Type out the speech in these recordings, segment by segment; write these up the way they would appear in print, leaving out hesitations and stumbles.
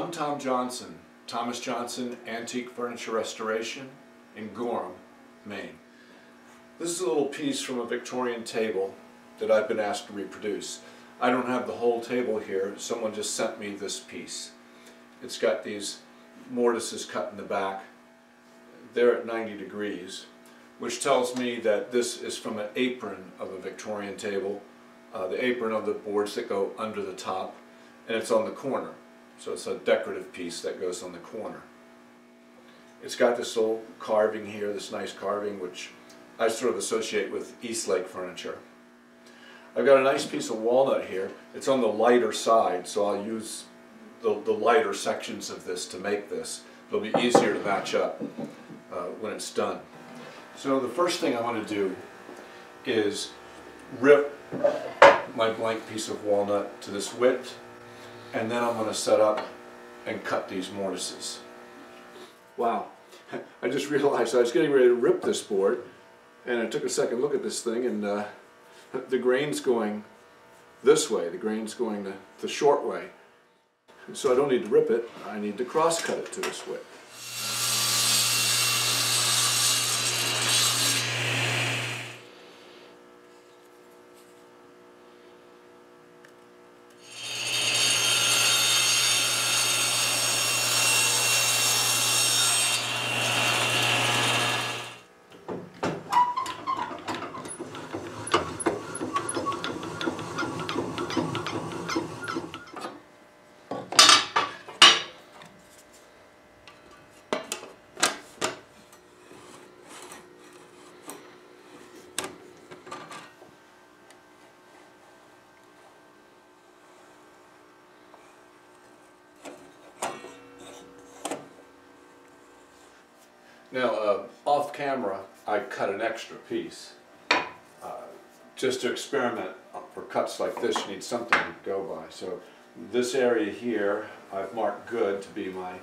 I'm Tom Johnson, Thomas Johnson Antique Furniture Restoration in Gorham, Maine. This is a little piece from a Victorian table that I've been asked to reproduce. I don't have the whole table here, someone just sent me this piece. It's got these mortises cut in the back. They're at 90 degrees, which tells me that this is from an apron of a Victorian table, the apron of the boards that go under the top, and it's on the corner. So it's a decorative piece that goes on the corner. It's got this little carving here, this nice carving, which I sort of associate with Eastlake furniture. I've got a nice piece of walnut here. It's on the lighter side, so I'll use the lighter sections of this to make this. It'll be easier to match up when it's done. So the first thing I want to do is rip my blank piece of walnut to this width, and then I'm going to set up and cut these mortises. Wow, I just realized I was getting ready to rip this board, and I took a second look at this thing, and the grain's going this way, the grain's going the short way. So I don't need to rip it, I need to cross cut it to this width. Now, off camera, I cut an extra piece. Just to experiment for cuts like this, you need something to go by. So this area here, I've marked good to be my,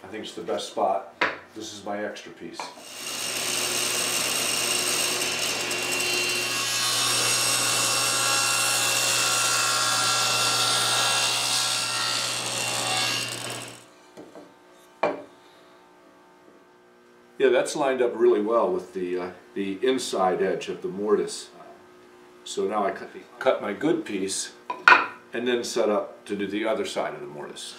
I think it's the best spot. This is my extra piece. Yeah, that's lined up really well with the inside edge of the mortise. So now I cut my good piece and then set up to do the other side of the mortise.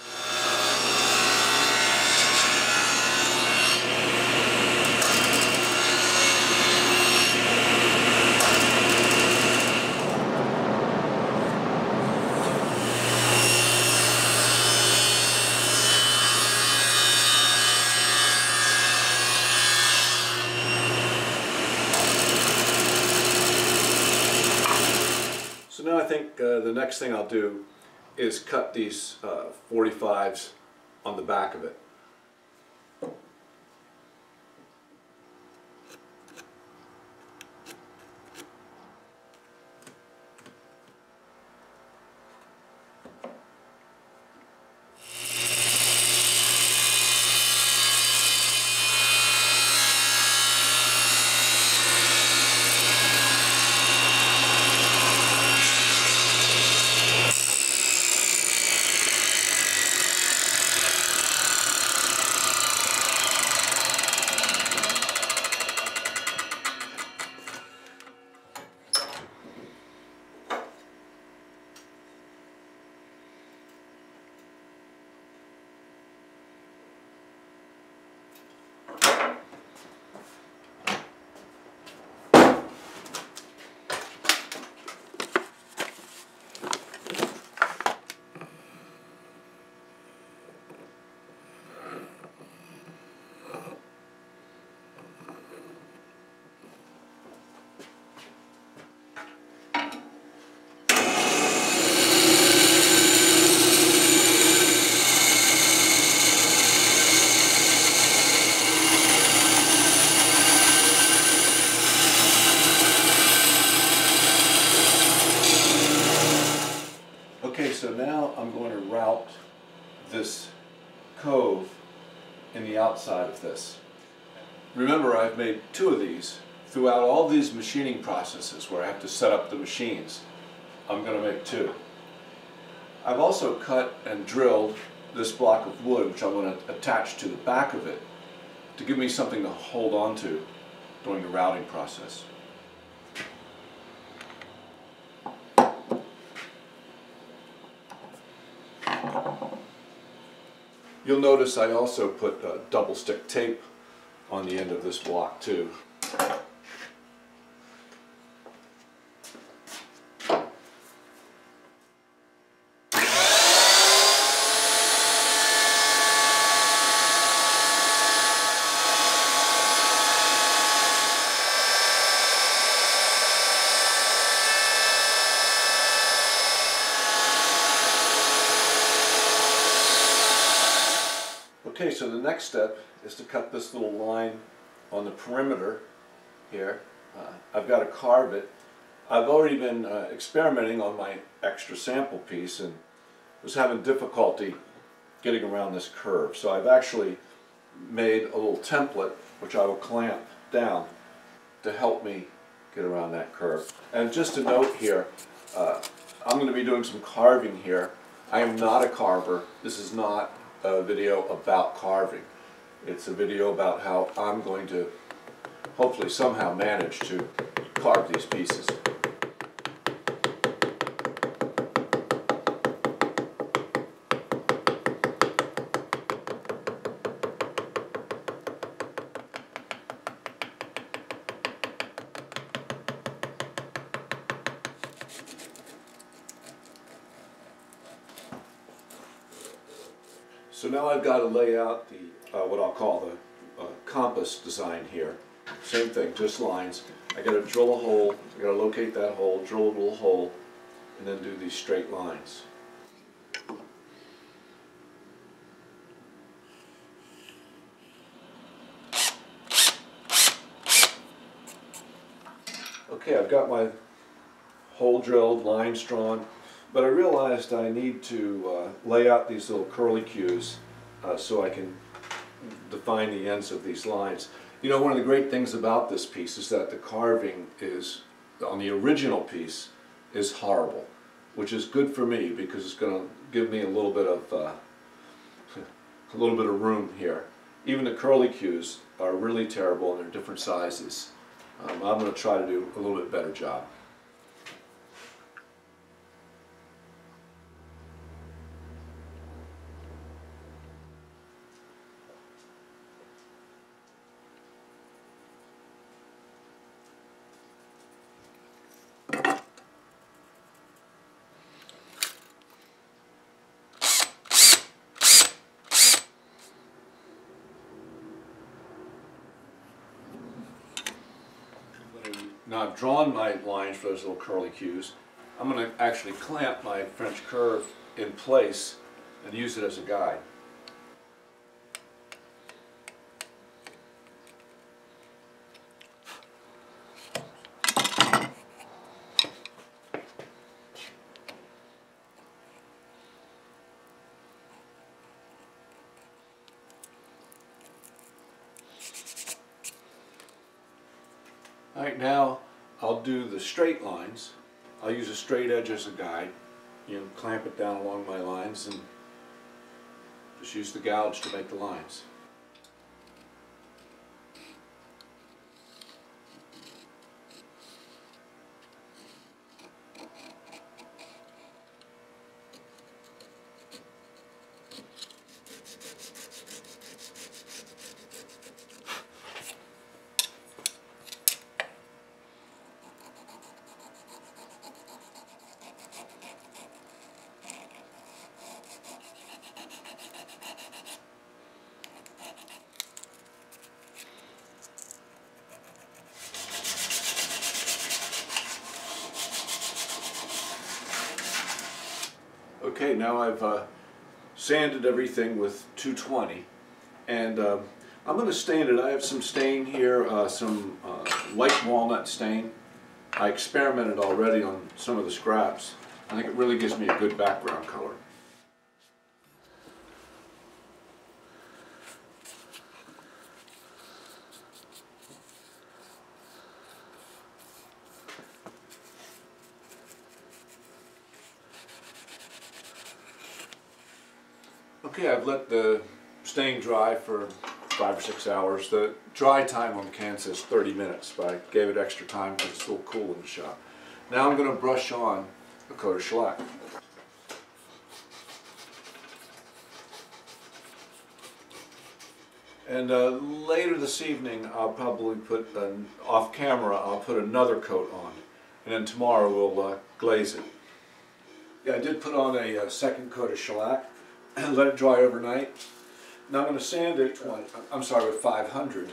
So now I think the next thing I'll do is cut these 45s on the back of it. Okay, so now I'm going to route this cove in the outside of this. Remember, I've made two of these. Throughout all these machining processes where I have to set up the machines, I'm going to make two. I've also cut and drilled this block of wood, which I'm going to attach to the back of it, to give me something to hold on to during the routing process. You'll notice I also put double stick tape on the end of this block too. Okay, so the next step is to cut this little line on the perimeter here. I've got to carve it. I've already been experimenting on my extra sample piece and was having difficulty getting around this curve. So I've actually made a little template which I will clamp down to help me get around that curve. And just a note here, I'm going to be doing some carving here. I am not a carver. This is not a video about carving. It's a video about how I'm going to hopefully somehow manage to carve these pieces. So now I've got to lay out the what I'll call the compass design here. Same thing, just lines. I got to drill a hole, I got to locate that hole, drill a little hole, and then do these straight lines. Okay, I've got my hole drilled, lines drawn, but I realized I need to lay out these little curlicues so I can define the ends of these lines. You know, one of the great things about this piece is that the carving is, on the original piece, is horrible, which is good for me because it's going to give me a little bit of room here. Even the curlicues are really terrible and they're different sizes. I'm going to try to do a little bit better job. Now I've drawn my lines for those little curlicues. I'm going to actually clamp my French curve in place and use it as a guide. Alright, now I'll do the straight lines. I'll use a straight edge as a guide. You know, clamp it down along my lines and just use the gouge to make the lines. Okay, now I've sanded everything with 220, and I'm going to stain it. I have some stain here, some light walnut stain. I experimented already on some of the scraps. I think it really gives me a good background color. Okay, I've let the stain dry for 5 or 6 hours. The dry time on the can says 30 minutes, but I gave it extra time because it's a little cool in the shop. Now I'm going to brush on a coat of shellac. And later this evening I'll probably put, off camera, I'll put another coat on. And then tomorrow we'll glaze it. Yeah, I did put on a second coat of shellac and let it dry overnight. Now I'm going to sand it, with 500,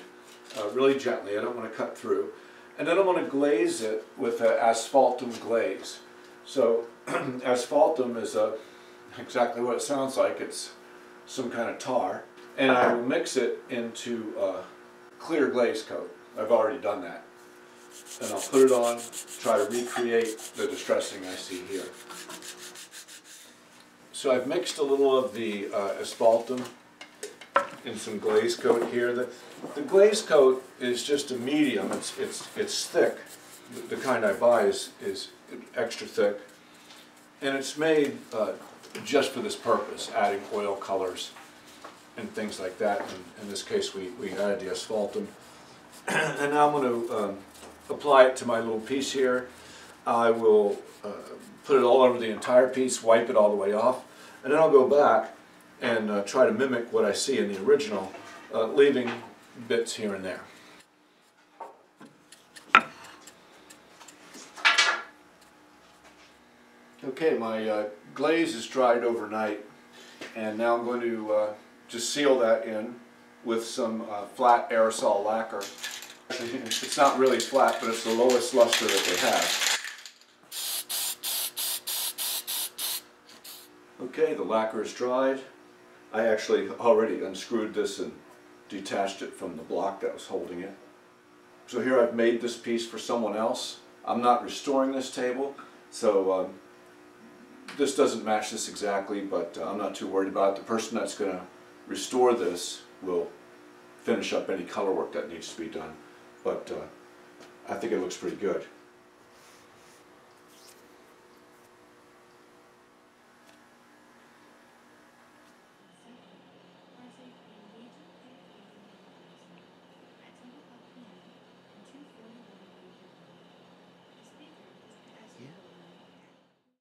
really gently. I don't want to cut through. And then I'm going to glaze it with asphaltum glaze. So asphaltum is exactly what it sounds like. It's some kind of tar. And I will mix it into a clear glaze coat. I've already done that. And I'll put it on, try to recreate the distressing I see here. So I've mixed a little of the asphaltum in some glaze coat here. The glaze coat is just a medium. It's thick. The kind I buy is extra thick, and it's made just for this purpose, adding oil colors and things like that. And in this case, we added the asphaltum, and now I'm going to apply it to my little piece here. I will put it all over the entire piece, wipe it all the way off, and then I'll go back and try to mimic what I see in the original, leaving bits here and there. Okay, my glaze is dried overnight, and now I'm going to just seal that in with some flat aerosol lacquer. It's not really flat, but it's the lowest luster that they have. Okay, the lacquer is dried. I actually already unscrewed this and detached it from the block that was holding it. So here I've made this piece for someone else. I'm not restoring this table, so this doesn't match this exactly, but I'm not too worried about it. The person that's going to restore this will finish up any color work that needs to be done, but I think it looks pretty good.